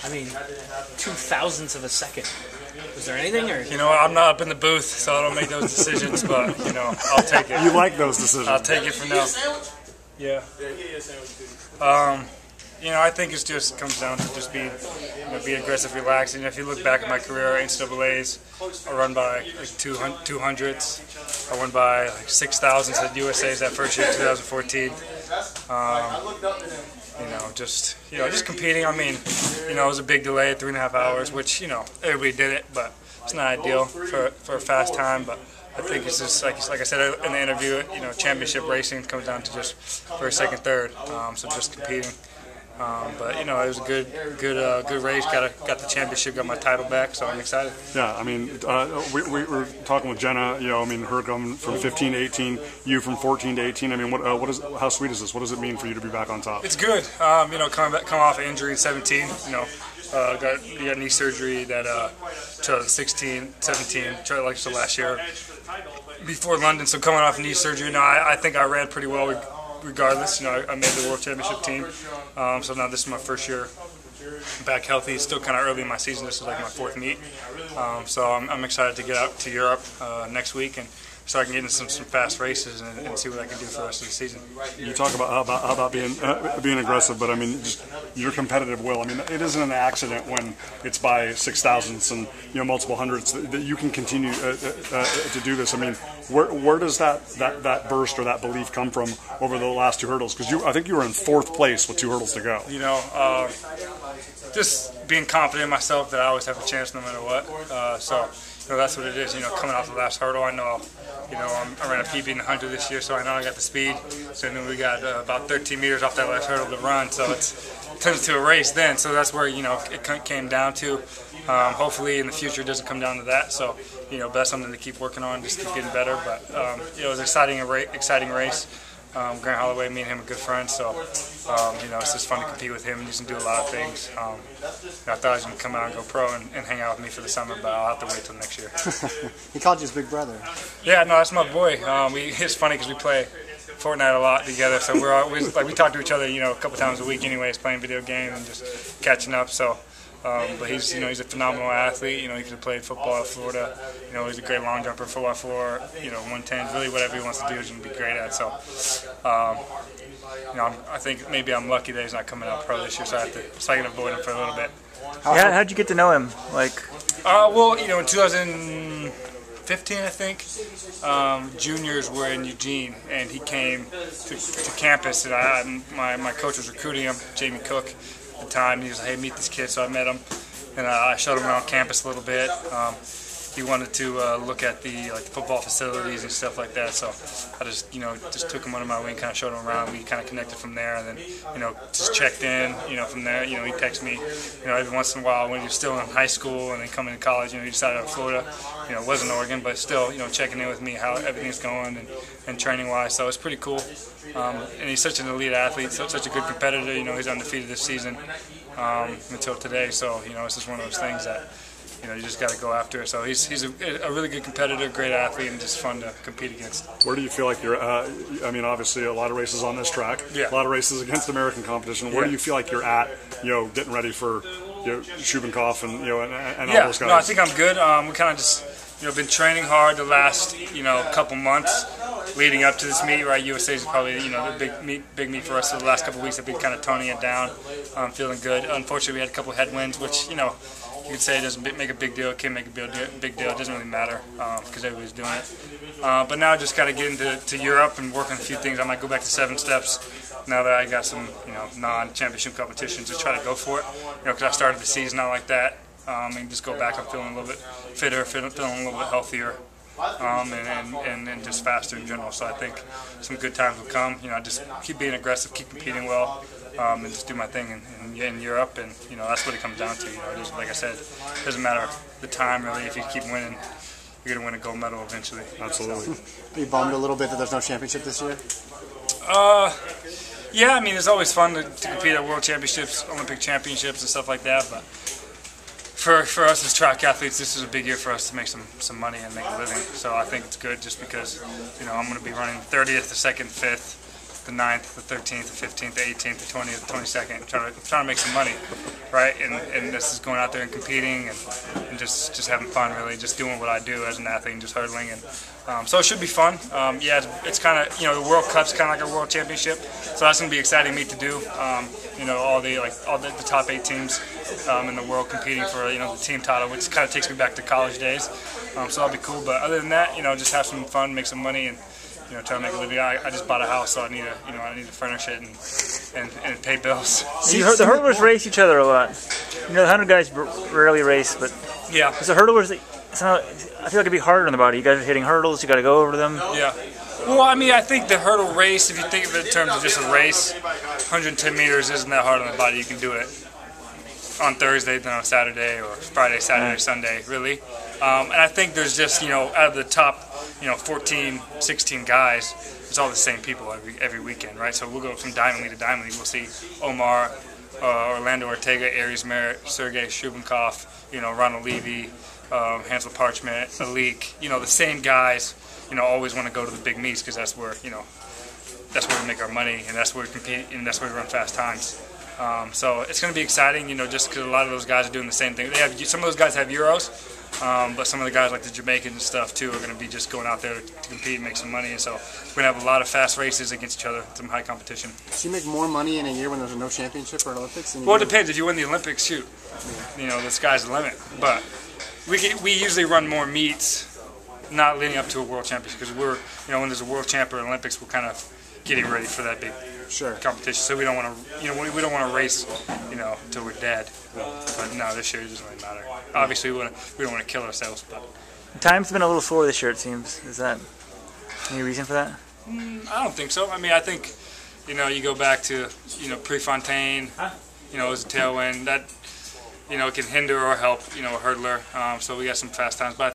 I mean, 2,000ths of a second. Was there anything, or You know, I'm not up in the booth, so I don't make those decisions. But you know, I'll take it. You like those decisions? I'll take it for now. Yeah. You know, I think it just comes down to just being, be aggressive, relaxed. And if you look back at my career, NCAA's, I run by like 200s. I won by like 6,000s at USA's that first year, 2014. Just competing. I mean, it was a big delay, 3.5 hours, which everybody did it, but it's not ideal for a fast time. But I think it's just like I said in the interview, championship racing comes down to just first, second, third. So just competing. But it was a good race. Got the championship, got my title back, so I'm excited. Yeah, I mean, we were talking with Jenna. Her coming from 15 to 18, you from 14 to 18. I mean, how sweet is this? What does it mean for you to be back on top? It's good. Come off an injury in 17. Got knee surgery that 2016, 17, like so last year before London. So coming off knee surgery, I think I ran pretty well. Regardless, I made the World Championship team, so now this is my first year back healthy. It's still kind of early in my season. This is like my 4th meet, so I'm excited to get out to Europe next week and so I can get into some fast races and see what I can do for the rest of the season. You talk about being aggressive, but I mean, just your competitive will. I mean, it isn't an accident when it's by 6,000ths and multiple hundreds that you can continue to do this. I mean, where does that burst or that belief come from over the last 2 hurdles? Because I think you were in 4th place with 2 hurdles to go. Just being confident in myself that I always have a chance no matter what. So that's what it is. Coming off the last hurdle, I know. I ran a PB in the 100 this year, so I know I got the speed. So then we got about 13 meters off that last hurdle to run, so it turns to a race then. So that's where it came down to. Hopefully in the future it doesn't come down to that. So but that's something to keep working on, just keep getting better. But it was an exciting race. Grant Holloway, me and him are good friends, so it's just fun to compete with him. He's gonna do a lot of things. I thought he was gonna come out and go pro and hang out with me for the summer, but I'll have to wait till next year. He called you his big brother. Yeah, no, that's my boy. It's funny because we play Fortnite a lot together, so we're always we talk to each other, a couple times a week, anyways, playing video games and just catching up. So. But he's a phenomenal athlete. He could have played football at Florida. He's a great long jumper, 4x4, 110. Really, whatever he wants to do, he's going to be great at. So, I think maybe I'm lucky that he's not coming out pro this year, so I can avoid him for a little bit. How'd you get to know him? In 2015, I think, juniors were in Eugene, and he came to campus, and my coach was recruiting him, Jamie Cook. At the time, he was like, "Hey, meet this kid." So I met him, and I showed him around campus a little bit. He wanted to look at the football facilities and stuff like that. So I just took him under my wing, kind of showed him around. We kind of connected from there, and then just checked in. From there, he texted me, every once in a while when he was still in high school and then coming to college. He decided out of Florida. It wasn't Oregon, but still, checking in with me how everything's going and training wise. So it's pretty cool. And he's such an elite athlete, such a good competitor. He's undefeated this season until today. So it's just one of those things that. You just got to go after it. So he's a really good competitor, great athlete, and just fun to compete against. Where do you feel like you're at? I mean, obviously a lot of races on this track, yeah. A lot of races against American competition. Where do you feel like you're at, getting ready for Shubenkoff and all those guys? No, I think I'm good. We kind of just been training hard the last couple months leading up to this meet. Right, USA is probably the big meet for us. So the last couple weeks I've been kind of toning it down, feeling good. Unfortunately, we had a couple headwinds, which you could say it doesn't make a big deal. It can't make a big deal. It doesn't really matter because everybody's doing it. But now I just got to get into Europe and work on a few things. I might go back to 7 steps now that I got some non-championship competitions to try to go for it. Because I started the season out like that. And just go back. I'm feeling a little bit fitter, feeling a little bit healthier. And just faster in general. So I think some good times will come. Just keep being aggressive, keep competing well, and just do my thing in Europe. And that's what it comes down to. Just, like I said, it doesn't matter the time really. If you keep winning, you're gonna win a gold medal eventually. Absolutely. Are you bummed a little bit that there's no championship this year? Yeah. I mean, it's always fun to compete at World Championships, Olympic Championships, and stuff like that. But for us as track athletes, this is a big year for us to make some money and make a living. So I think it's good just because I'm going to be running 30th, the 2nd, 5th, the 9th, the 13th, the 15th, the 18th, the 20th, the 22nd, trying to make some money, right? And this is going out there and competing and just having fun, really, just doing what I do as an athlete and just hurdling. And so it should be fun. Yeah, it's kind of, the World Cup's kind of like a World Championship, so that's going to be exciting meet to do. All the top 8 teams in the world competing for the team title, which kind of takes me back to college days. So that'll be cool. But other than that, just have some fun, make some money, and try to make a living. I just bought a house, so I need to furnish it and pay bills. The hurdlers race each other a lot. The 100 guys rarely race, but yeah, because the hurdlers, I feel like it'd be harder on the body. You guys are hitting hurdles, you got to go over them. Yeah. Well, I think the hurdle race, if you think of it in terms of just a race, 110 meters isn't that hard on the body. You can do it on Thursday, then on Saturday, or Friday, Saturday, Sunday, really. And I think there's just, out of the top, 14, 16 guys, it's all the same people every weekend, right? So we'll go from Diamond League to Diamond League. We'll see Omar, Orlando Ortega, Aries Merritt, Sergey Shubankov, Ronald Levy, Hansel Parchment, Alik, the same guys, always want to go to the big meets because that's where, that's where we make our money, and that's where we compete, and that's where we run fast times. So it's going to be exciting, just because a lot of those guys are doing the same thing. Some of those guys have Euros, but some of the guys like the Jamaicans and stuff too are going to be just going out there to compete and make some money. And so we're going to have a lot of fast races against each other, some high competition. So you make more money in a year when there's no championship or Olympics? Well, it depends. If you win the Olympics, shoot, the sky's the limit. But we usually run more meets not leading up to a world championship, because we're, when there's a world champ or Olympics, we're kind of getting ready for that big competition. So we don't want to, we don't want to race, till we're dead. But no, this year it doesn't really matter. Obviously, we don't want to kill ourselves. But Time's been a little slower this year, it seems. Is that any reason for that? I don't think so. I think, you go back to, Prefontaine, it was a tailwind that, it can hinder or help, a hurdler. So we got some fast times, but